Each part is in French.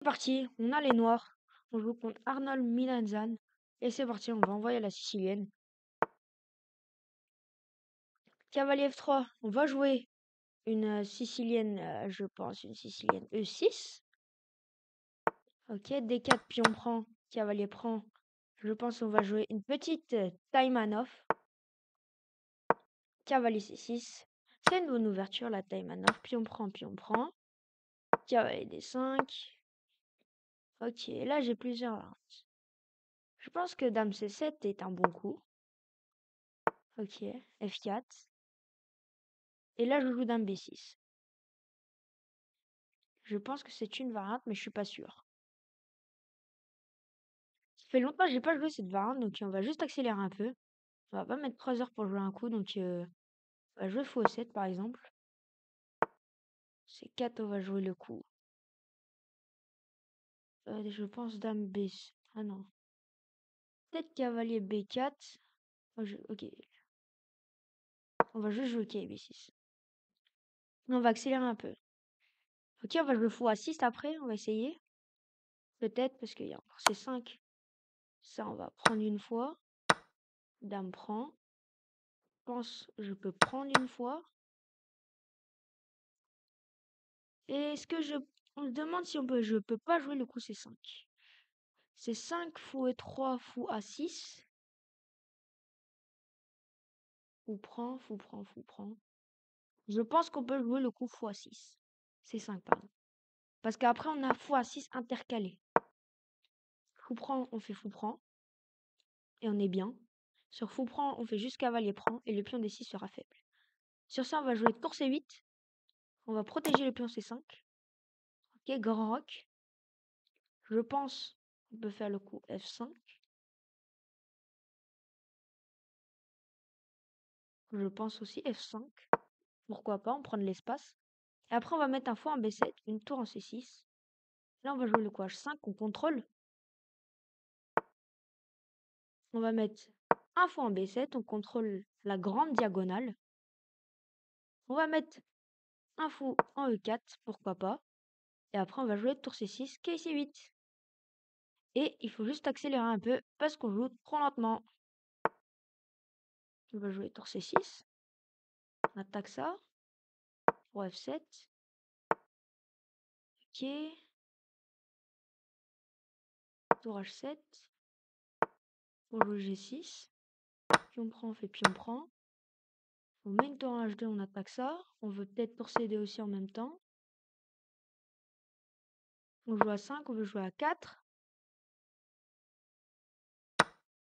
parti, on a les noirs. On joue contre Arnold Milanzan. Et c'est parti, on va envoyer la sicilienne. Cavalier F3, on va jouer une sicilienne, je pense, une sicilienne E6. Ok, D4, pion prend, cavalier prend. Je pense qu'on va jouer une petite Taimanov. Cavalier C6. C'est une bonne ouverture, la Taimanov. Pion prend, pion prend. Cavalier D5. Ok, là j'ai plusieurs variantes. Je pense que Dame C7 est un bon coup. Ok, F4. Et là je joue Dame B6. Je pense que c'est une variante, mais je suis pas sûr. Ça fait longtemps que j'ai pas joué cette variante, donc on va juste accélérer un peu. On va pas mettre 3 heures pour jouer un coup, donc on va jouer fou 7 par exemple. C4, on va jouer le coup. Je pense Dame B. Ah non. Peut-être cavalier B4. Ok. On va juste jouer cavalier B6. On va accélérer un peu. Ok, on va jouer fou A6 après, on va essayer. Peut-être parce qu'il y a encore C5. Ça, on va prendre une fois. Dame prend. Je pense que je peux prendre une fois. Et est-ce que on se demande si je peux pas jouer le coup C5. C5, fou E3, fou A6. Fou prend, fou prend, fou prend. Je pense qu'on peut jouer le coup fou A6. C5, pardon. Parce qu'après, on a fou A6 intercalé. Fou prend, on fait fou prend. Et on est bien. Sur fou prend, on fait juste cavalier prend. Et le pion D6 sera faible. Sur ça, on va jouer tour C8. On va protéger le pion C5. Ok, grand roc. Je pense qu'on peut faire le coup F5. Je pense aussi F5. Pourquoi pas, on prend de l'espace. Et après, on va mettre un fou en B7, une tour en C6. Là, on va jouer le coup H5, on contrôle. On va mettre un fou en B7, on contrôle la grande diagonale. On va mettre un fou en E4, pourquoi pas. Et après, on va jouer tour C6, quai C8. Et il faut juste accélérer un peu parce qu'on joue trop lentement. On va jouer tour C6. On attaque ça. Pour F7. Ok. Tour H7. Pour jouer G6. Pion prend, on fait pion prend. On met une tour en H2, on attaque ça. On veut peut-être tour C2 aussi en même temps. On joue à 5, on veut jouer à 4.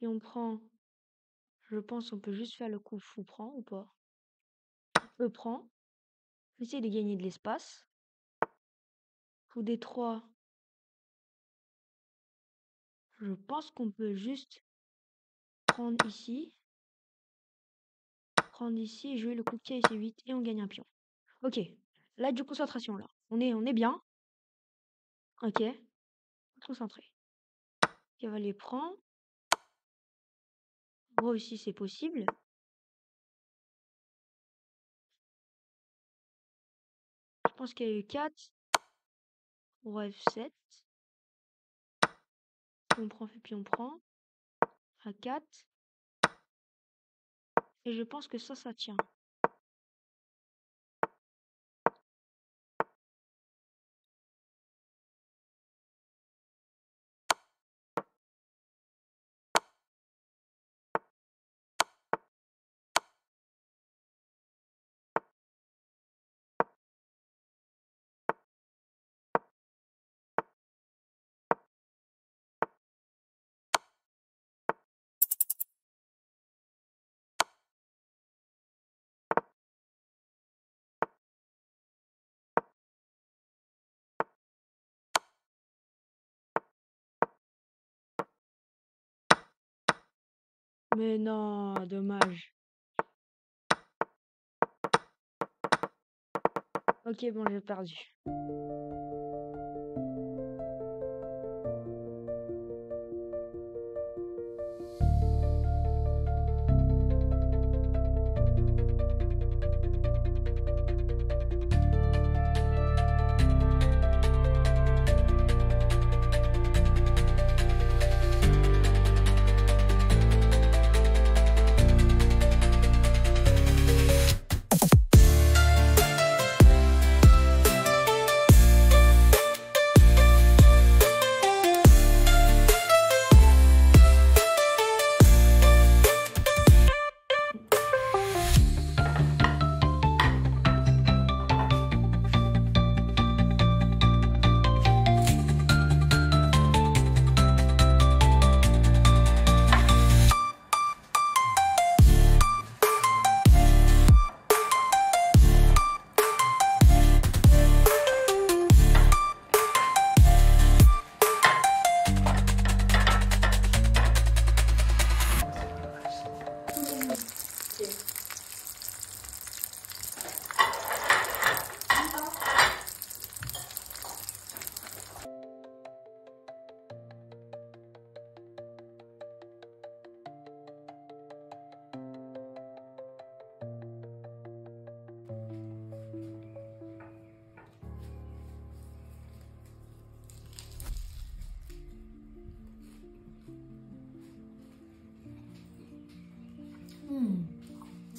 Et on prend. Je pense qu'on peut juste faire le coup fou prend ou pas. E prend. Essayer de gagner de l'espace. Fou D3. Je pense qu'on peut juste prendre ici. Prendre ici et jouer le coup de quai C8 et on gagne un pion. Ok. Là, du concentration là. On est bien. Ok. Concentré. Cavalier prend. Roi aussi c'est possible. Je pense qu'il y a eu 4. Roi F7. On prend, puis on prend. À 4. Et je pense que ça tient. Mais non, dommage. Ok, bon, j'ai perdu.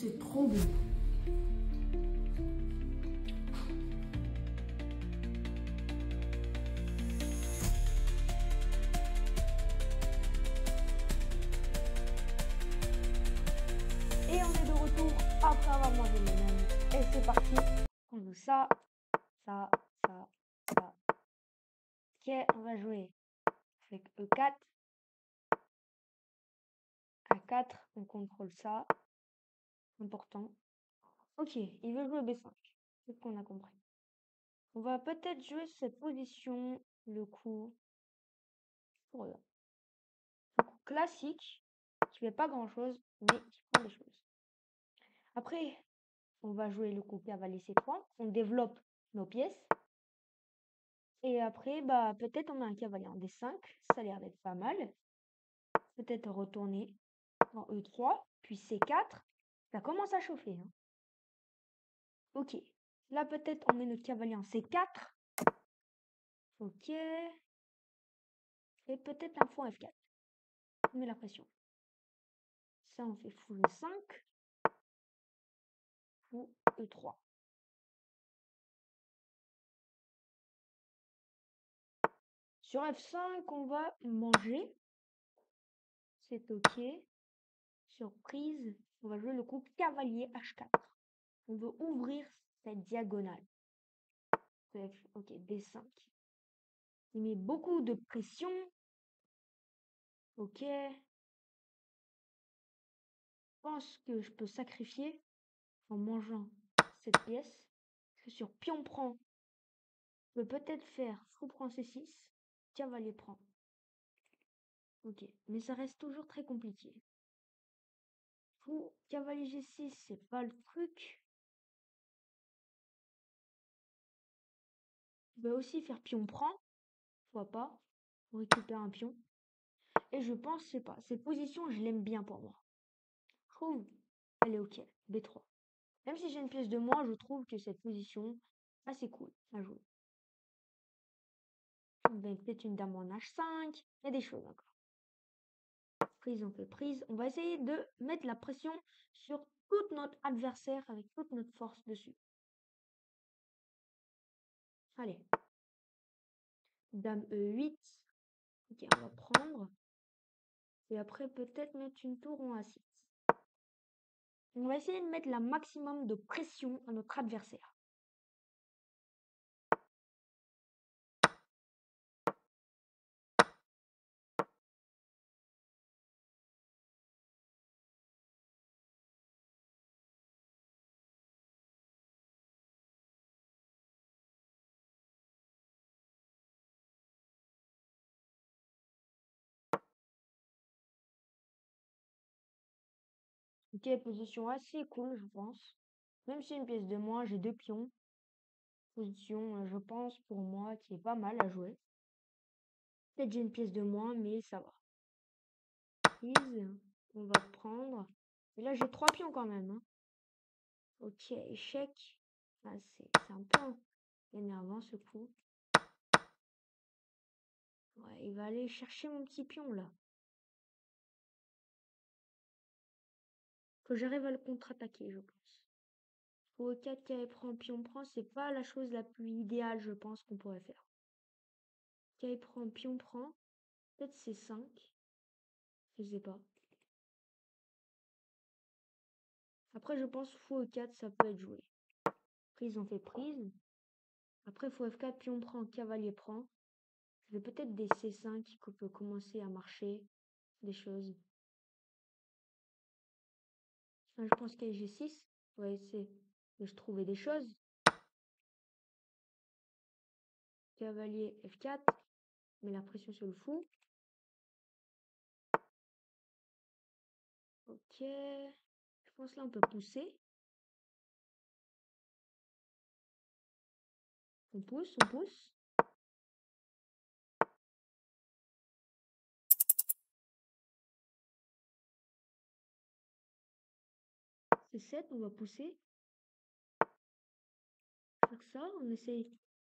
C'est trop beau. Et on est de retour après avoir mangé les mêmes. Et c'est parti. On joue ça, ça, ça, ça. Ok, on va jouer avec E4. A4, on contrôle ça. Important. Ok, il veut jouer B5. C'est ce qu'on a compris. On va peut-être jouer cette position, le coup. Voilà. Un coup classique, qui fait pas grand-chose, mais qui prend des choses. Après, on va jouer le coup cavalier C3. On développe nos pièces. Et après, bah, peut-être on met un cavalier en D5. Ça a l'air d'être pas mal. Peut-être retourner en E3, puis C4. Ça commence à chauffer. Hein. Ok. Là, peut-être on met notre cavalier en C4. Ok. Et peut-être un fou F4. On met la pression. Ça, on fait fou E5. Fou E3. Sur F5, on va manger. C'est ok. Surprise. On va jouer le coup cavalier H4. On veut ouvrir cette diagonale. Ok, D5. Il met beaucoup de pression. Ok. Je pense que je peux sacrifier en mangeant cette pièce. Parce que sur pion prend, je peux peut-être faire fou prend C6, cavalier prend. Ok, mais ça reste toujours très compliqué. Fou, cavalier G6, c'est pas le truc. Je vais aussi faire pion prend, pourquoi pas, pour récupérer un pion. Et je pense, je sais pas, cette position, je l'aime bien pour moi. Je trouve, elle est ok, B3. Même si j'ai une pièce de moins, je trouve que cette position, assez cool à jouer. Peut-être une dame en H5, il y a des choses encore. Prise, on fait prise. On va essayer de mettre la pression sur tout notre adversaire avec toute notre force dessus. Allez. Dame E8. Ok, on va prendre. Et après, peut-être mettre une tour en A6. On va essayer de mettre la maximum de pression à notre adversaire. Ok, position assez cool, je pense. Même si une pièce de moins, j'ai deux pions. Position, je pense, pour moi, qui est pas mal à jouer. Peut-être j'ai une pièce de moins, mais ça va. Prise, on va prendre. Et là, j'ai trois pions quand même. Hein. Ok, échec. Ah, c'est un peu énervant ce coup. Ouais, il va aller chercher mon petit pion là. Faut que j'arrive à le contre-attaquer, je pense. Au 4 qui prend, pion prend, c'est pas la chose la plus idéale, je pense, qu'on pourrait faire. Qui prend, pion prend. Peut-être c'est 5. Je sais pas. Après, je pense fou E4, ça peut être joué. Prise, on fait prise. Après, fou F4, pion prend, cavalier prend. Je vais peut-être des C5 qui peut commencer à marcher. Des choses. Enfin, je pense qu'il y a G6. On va essayer de se trouver des choses. Cavalier F4. Met la pression sur le fou. Ok. Je pense là on peut pousser. On pousse, on pousse. C'est 7, on va pousser. Faire ça, on essaye.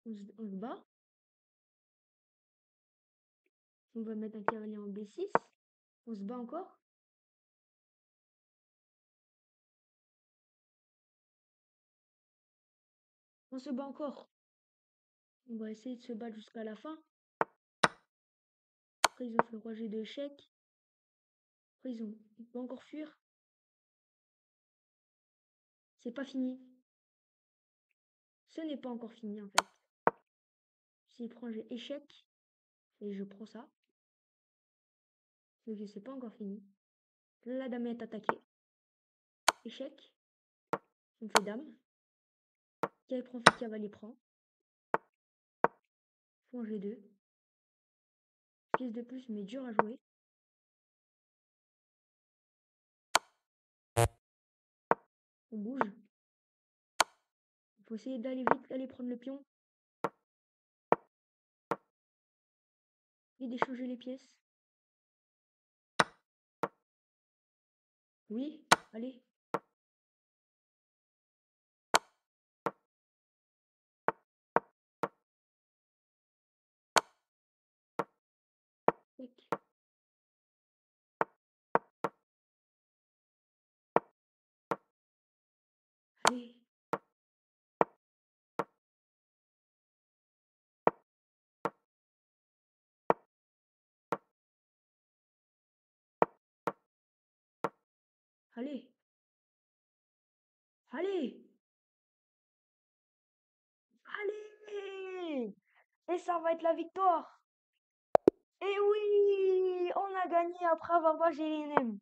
On se bat. On va mettre un cavalier en B6. On se bat encore. On se bat encore. On va essayer de se battre jusqu'à la fin. Après, ils ont fait roi G de échec. Après, ils vont encore fuir. C'est pas fini. Ce n'est pas encore fini, en fait. S'il prend G échec, et je prends ça. Donc, c'est pas encore fini. Là, la dame est attaquée. Échec. On fait dame. Qui prend fait cavalier prend. Font G2. Pièce de plus, mais dur à jouer. On bouge. Il faut essayer d'aller vite, d'aller prendre le pion. Et d'échanger les pièces. Oui, allez. Tac. Allez. Allez. Allez. Allez. Et ça va être la victoire. Et oui, on a gagné après avoir battu l'ENM.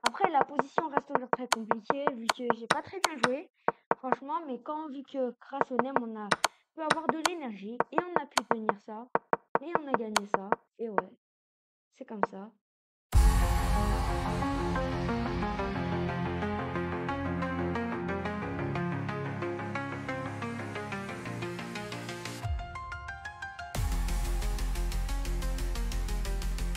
Après, la position reste toujours très compliquée vu que j'ai pas très bien joué, franchement. Mais vu que grâce au NEM, on a pu avoir de l'énergie et on a pu tenir ça et on a gagné ça. Et ouais, c'est comme ça.